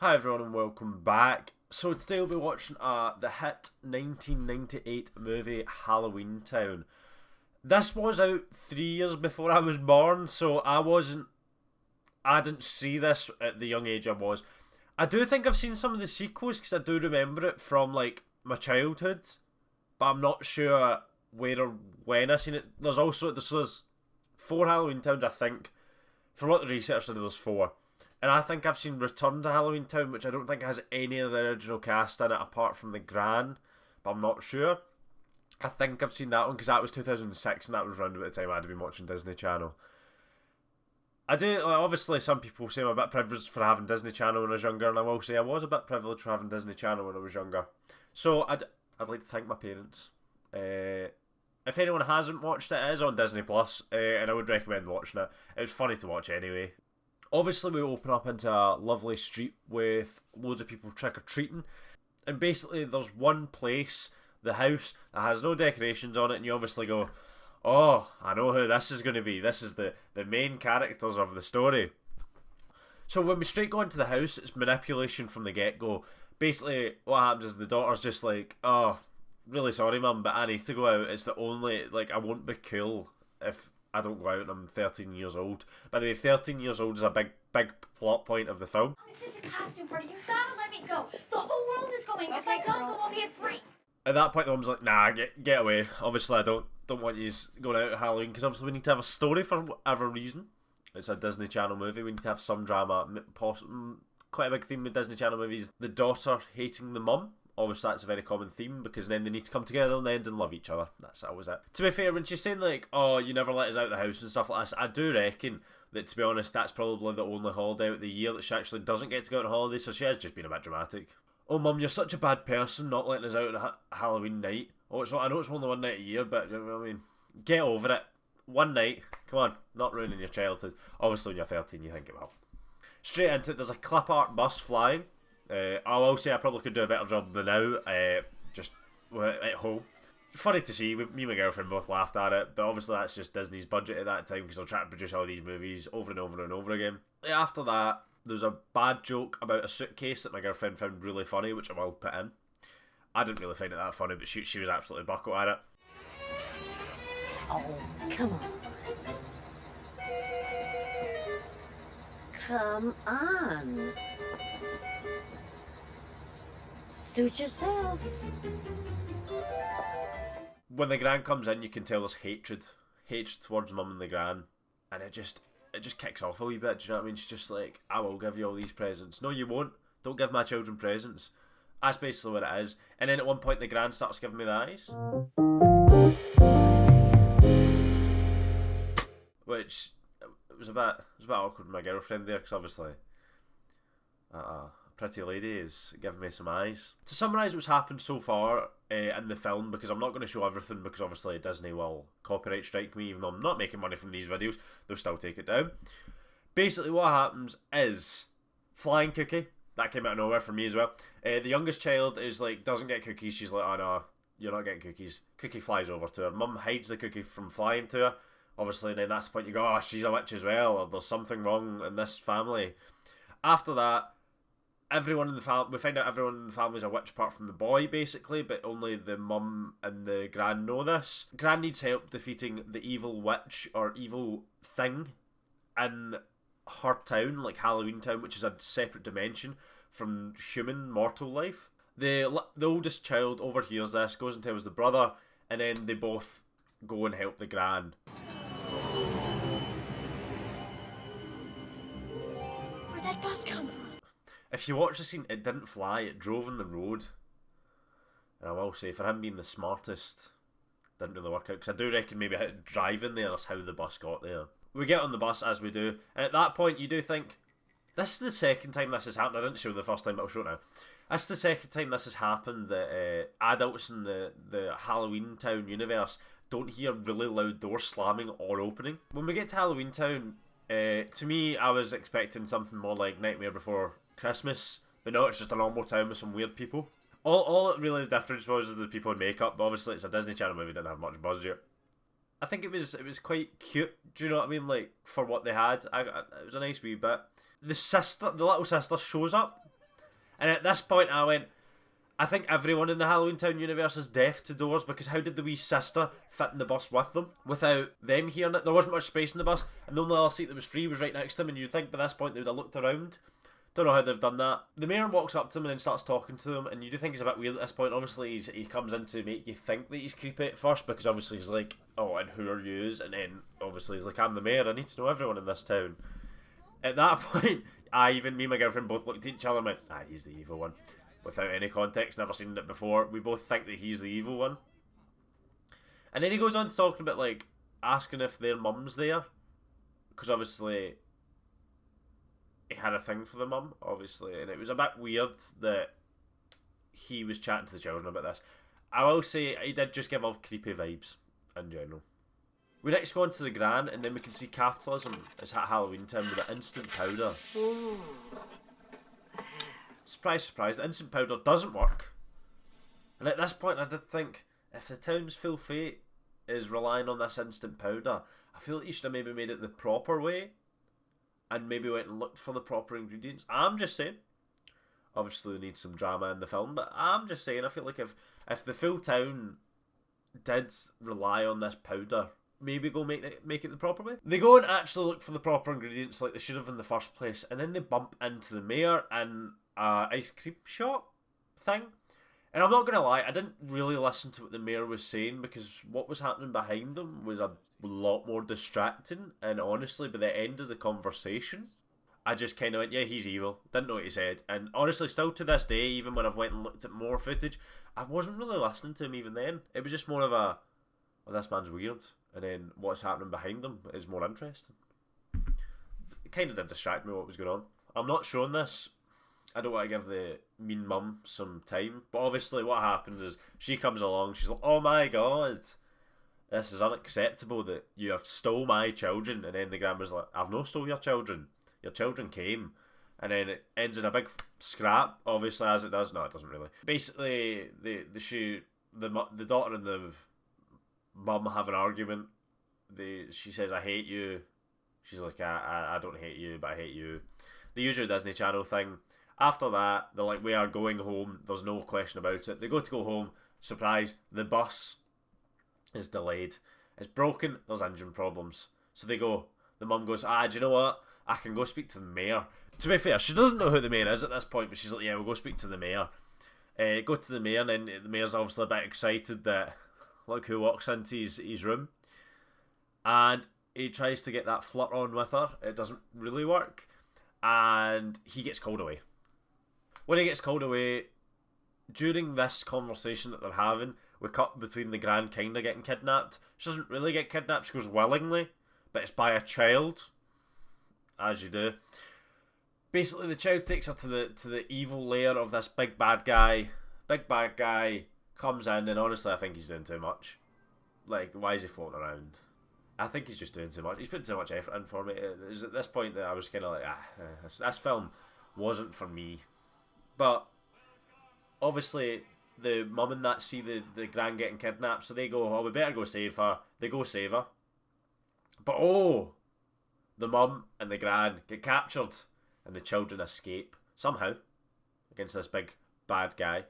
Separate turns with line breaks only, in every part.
Hi everyone and welcome back. So today we'll be watching the hit 1998 movie Halloweentown. This was out 3 years before I was born, so I didn't see this at the young age I was. I do think I've seen some of the sequels because I do remember it from like my childhood, but I'm not sure where or when I seen it. There's 4 Halloweentowns, I think. From what the research did, there's 4. And I think I've seen Return to Halloweentown, which I don't think has any of the original cast in it apart from the Gran, but I'm not sure. I think I've seen that one because that was 2006 and that was around about the time I'd been watching Disney Channel. Obviously some people say I'm a bit privileged for having Disney Channel when I was younger, and I will say I was a bit privileged for having Disney Channel when I was younger. So I'd like to thank my parents. If anyone hasn't watched it, it is on Disney Plus, and I would recommend watching it. It was funny to watch anyway. Obviously, we open up into a lovely street with loads of people trick-or-treating. And basically, there's one place, the house, that has no decorations on it. And you obviously go, oh, I know who this is going to be. This is the main characters of the story. So when we straight go into the house, it's manipulation from the get-go. Basically, what happens is the daughter's just like, oh, really sorry, mum, but I need to go out. It's the only, I won't be cool if I don't go out and I'm 13 years old. By the way, 13 years old is a big plot point of the film.
It's just a costume party. You've got to let me go. The whole world is going. If I don't go, I'll be a freak.
At that point, the mum's like, nah, get away. Obviously, I don't want you going out at Halloween, because obviously we need to have a story for whatever reason. It's a Disney Channel movie. We need to have some drama. Quite a big theme with Disney Channel movies. The daughter hating the mum. Obviously, that's a very common theme, because then they need to come together and end and love each other. That's always it. To be fair, when she's saying, oh, you never let us out of the house and stuff like this, I do reckon that, to be honest, that's probably the only holiday out of the year that she actually doesn't get to go on holiday, so she has just been a bit dramatic. Oh, mum, you're such a bad person not letting us out on Halloween night. Oh, I know it's only one night a year, but, you know what I mean? Get over it. One night. Come on, not ruining your childhood. Obviously, when you're 13, you think it will. Straight into it, there's a clip art bus flying. I will say I probably could do a better job than now, just at home. Funny to see, me and my girlfriend both laughed at it, but obviously that's just Disney's budget at that time because they're trying to produce all these movies over and over and over again. After that, there's a bad joke about a suitcase that my girlfriend found really funny, which I will put in. I didn't really find it that funny, but she was absolutely buckled at it.
Oh, come on. Come on. Suit yourself.
When the Gran comes in, you can tell there's hatred towards mum and the Gran, and it just kicks off a wee bit. Do you know what I mean? She's just like, I will give you all these presents. No, you won't. Don't give my children presents. That's basically what it is. And then at one point, the Gran starts giving me the eyes, which it was a bit awkward with my girlfriend there, because obviously, pretty lady is giving me some eyes. To summarise what's happened so far in the film, because I'm not going to show everything, because obviously Disney will copyright strike me, even though I'm not making money from these videos, they'll still take it down. Basically what happens is, flying cookie, that came out of nowhere for me as well. The youngest child is doesn't get cookies, she's like, oh no, you're not getting cookies. Cookie flies over to her, mum hides the cookie from flying to her. Obviously then that's the point you go, oh, she's a witch as well, or there's something wrong in this family. After that, everyone in the family, we find out everyone in the family is a witch apart from the boy, basically, but only the mum and the Gran know this. Gran needs help defeating the evil witch, or evil thing, in her town, Halloweentown, which is a separate dimension from human mortal life. The oldest child overhears this, goes and tells the brother, and then they both go and help the Gran.
Where'd that bus come from?
If you watch the scene, it didn't fly, it drove on the road. And I will say, for him being the smartest, didn't really work out. Because I do reckon maybe driving there is how the bus got there. We get on the bus, as we do, and at that point you do think, this is the second time this has happened. I didn't show the first time, but I'll show it now. This is the second time this has happened, that adults in the Halloweentown universe don't hear really loud doors slamming or opening. When we get to Halloweentown, to me, I was expecting something more like Nightmare Before Christmas, but no, it's just a normal town with some weird people. All really the difference was is the people in makeup, but obviously it's a Disney Channel movie, didn't have much budget. I think it was quite cute. Do you know what I mean? Like, for what they had, it was a nice wee bit. The little sister shows up, And at this point I went, I think everyone in the Halloweentown universe is deaf to doors, because how did the wee sister fit in the bus with them without them hearing it? There wasn't much space in the bus, and the only other seat that was free was right next to them, and you'd think by this point they would have looked around. Don't know how they've done that. The mayor walks up to him and then starts talking to him, and you do think he's a bit weird at this point. Obviously, he comes in to make you think that he's creepy at first, because obviously he's like, oh, and who are yous? And then obviously he's like, I'm the mayor, I need to know everyone in this town. At that point, me and my girlfriend both looked at each other and went, he's the evil one. Without any context, never seen it before. We both think that he's the evil one. And then he goes on to talking about, like, asking if their mum's there. Because obviously he had a thing for the mum, obviously, and it was a bit weird that he was chatting to the children about this. I will say he did just give off creepy vibes in general. We next go on to the Gran, and then we can see capitalism is at Halloweentown with the instant powder. Surprise, surprise, the instant powder doesn't work. And at this point I did think, if the town's full fate is relying on this instant powder, I feel like you should have maybe made it the proper way. And maybe went and looked for the proper ingredients. I'm just saying. Obviously, they need some drama in the film, but I'm just saying, I feel like if the full town did rely on this powder, maybe go make it the proper way. They go and actually look for the proper ingredients like they should have in the first place, and then they bump into the mayor in an ice cream shop thing. And I'm not going to lie, I didn't really listen to what the mayor was saying, because what was happening behind them was a lot more distracting, and honestly by the end of the conversation I just kind of went, yeah, he's evil, didn't know what he said. And honestly, still to this day, even when I've went and looked at more footage, I wasn't really listening to him even then. It was just more of a, oh, this man's weird, and then what's happening behind them is more interesting. It kind of did distract me what was going on. I'm not showing this, I don't want to give the mean mum some time, but obviously what happens is she comes along, she's like, oh my god, this is unacceptable that you have stole my children. And then the grandma's like, I've no stole your children came. And then it ends in a big scrap, obviously, as it does. No, it doesn't really. Basically, the daughter and the mum have an argument. She says, I hate you. She's like, I don't hate you, but I hate you. The usual Disney Channel thing. After that, they're like, we are going home. There's no question about it. They go home. Surprise, the bus is delayed. It's broken. There's engine problems. So they go. The mum goes, do you know what? I can go speak to the mayor. To be fair, she doesn't know who the mayor is at this point, but she's like, yeah, we'll go speak to the mayor. Go to the mayor, and then the mayor's obviously a bit excited that, look who walks into his room. And he tries to get that flirt on with her. It doesn't really work. And he gets called away. When he gets called away, during this conversation that they're having, we cut between the Gran kind of getting kidnapped. She doesn't really get kidnapped, she goes willingly, but it's by a child, as you do. Basically, the child takes her to the evil lair of this big bad guy. Big bad guy comes in, and honestly, I think he's doing too much. Like, why is he floating around? I think he's just doing too much. He's putting too much effort in for me. It was at this point that I was kind of like, this film wasn't for me. But obviously, the mum and that see the Gran getting kidnapped, so they go, oh, we better go save her. They go save her. But the mum and the Gran get captured, and the children escape somehow against this big bad guy.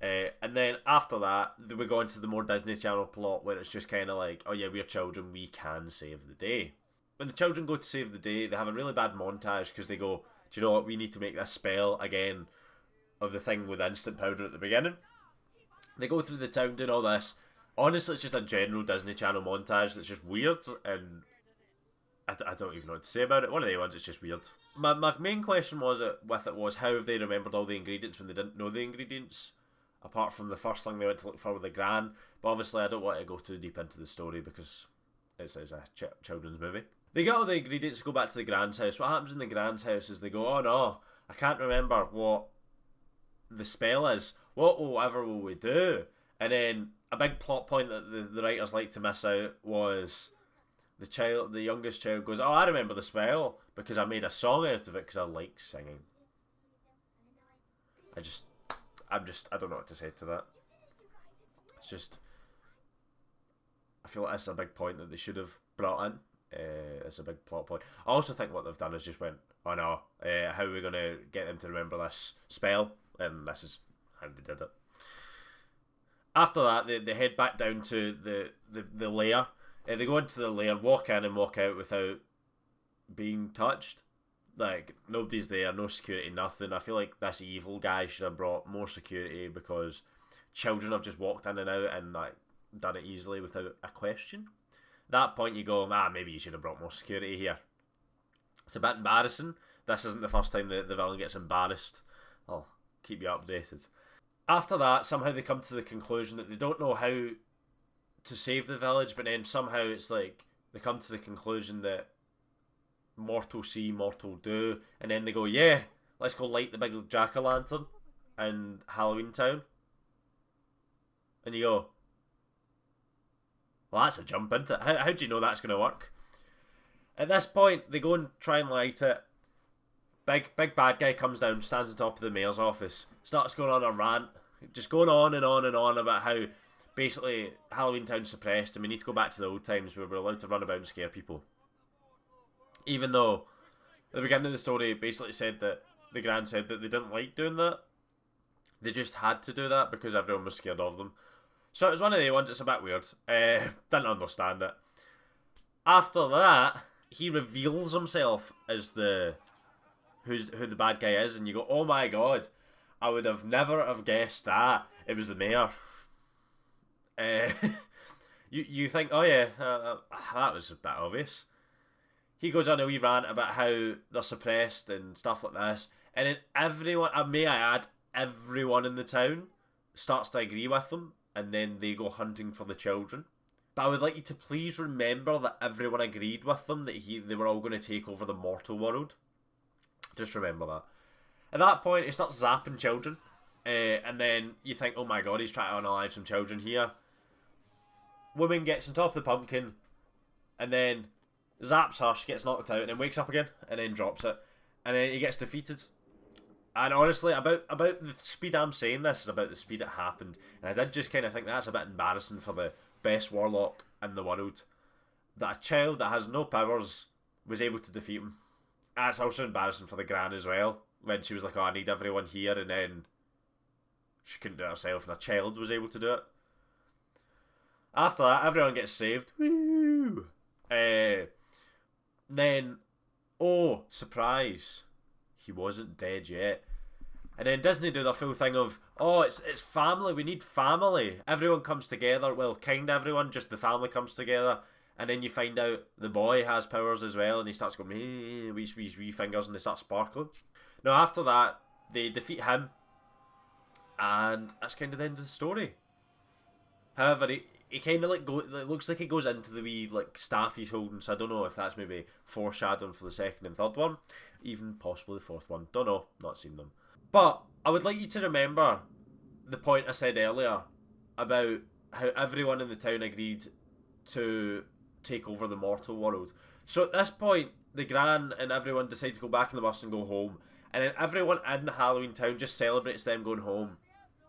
And then after that, we go into the more Disney Channel plot where it's just kind of like, oh yeah, we're children, we can save the day. When the children go to save the day, they have a really bad montage because they go, do you know what, we need to make this spell again of the thing with instant powder at the beginning. They go through the town doing all this. Honestly, it's just a general Disney Channel montage that's just weird, and I don't even know what to say about it. One of the ones, it's just weird. My main question was how have they remembered all the ingredients when they didn't know the ingredients, apart from the first thing they went to look for with the Gran. But obviously I don't want to go too deep into the story because it's a children's movie. They get all the ingredients to go back to the Gran's house. What happens in the Gran's house is they go, oh no, I can't remember what the spell is. Whatever will we do? And then a big plot point that the writers like to miss out was the youngest child goes, oh, I remember the spell because I made a song out of it because I like singing. I don't know what to say to that. It's just, I feel like that's a big point that they should have brought in. It's a big plot point. I also think what they've done is just went, oh no, how are we going to get them to remember this spell? and this is how they did it. After that, they head back down to the lair. They go into the lair, walk in and walk out without being touched. Like, nobody's there, no security, nothing. I feel like this evil guy should have brought more security because children have just walked in and out and like done it easily without a question. At that point you go, maybe you should have brought more security here. It's a bit embarrassing. This isn't the first time the villain gets embarrassed. I'll keep you updated. After that, somehow they come to the conclusion that they don't know how to save the village, but then somehow it's like they come to the conclusion that mortal see, mortal do, and then they go, yeah, let's go light the big jack-o'-lantern in Halloweentown. And you go, well, that's a jump, isn't it? How do you know that's going to work? At this point, they go and try and light it. Big bad guy comes down, stands on top of the mayor's office, starts going on a rant, just going on and on and on about how basically Halloweentown's suppressed and we need to go back to the old times where we're allowed to run about and scare people. Even though at the beginning of the story basically said that the Grand said that they didn't like doing that. They just had to do that because everyone was scared of them. So it was one of the ones that's a bit weird. Didn't understand it. After that, he reveals himself as who the bad guy is, and you go, oh my god, I would have never have guessed that. It was the mayor. You think, oh yeah, that was a bit obvious. He goes on a wee rant about how they're suppressed and stuff like this, and then everyone, may I add, everyone in the town starts to agree with them, and then they go hunting for the children. But I would like you to please remember that everyone agreed with them that they were all going to take over the mortal world. Just remember that. At that point, he starts zapping children, and then you think, oh my god, he's trying to unalive some children here. Woman gets on top of the pumpkin, and then zaps her, she gets knocked out, and then wakes up again, and then drops it, and then he gets defeated. And honestly, about the speed I'm saying this is about the speed it happened, and I did just kind of think that's a bit embarrassing for the best warlock in the world, that a child that has no powers was able to defeat him. And it's also embarrassing for the Gran as well, when she was like, oh, I need everyone here, and then she couldn't do it herself, and a child was able to do it. After that, everyone gets saved. Woo! Then, oh, surprise, he wasn't dead yet. And then Disney do their full thing of, oh, it's family, we need family. Everyone comes together, well, kind of everyone, just the family comes together. And then you find out the boy has powers as well, and he starts going, hey, wee fingers, and they start sparkling. Now, after that, they defeat him, and that's kind of the end of the story. However, he kind of like it looks like he goes into the wee like staff he's holding, so I don't know if that's maybe foreshadowing for the second and third one, even possibly the fourth one. Don't know, not seen them. But I would like you to remember the point I said earlier about how everyone in the town agreed to take over the mortal world. So at this point, the Gran and everyone decide to go back in the bus and go home, and then everyone in Halloweentown just celebrates them going home.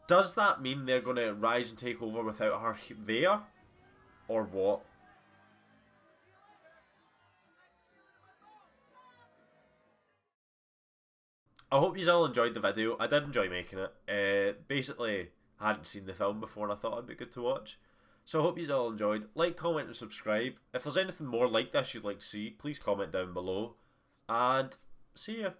Does that mean they're going to rise and take over without her there? Or what? I hope you all enjoyed the video. I did enjoy making it. Basically, I hadn't seen the film before and I thought it'd be good to watch. So I hope you all enjoyed. Like, comment and subscribe. If there's anything more like this you'd like to see, please comment down below. And see ya.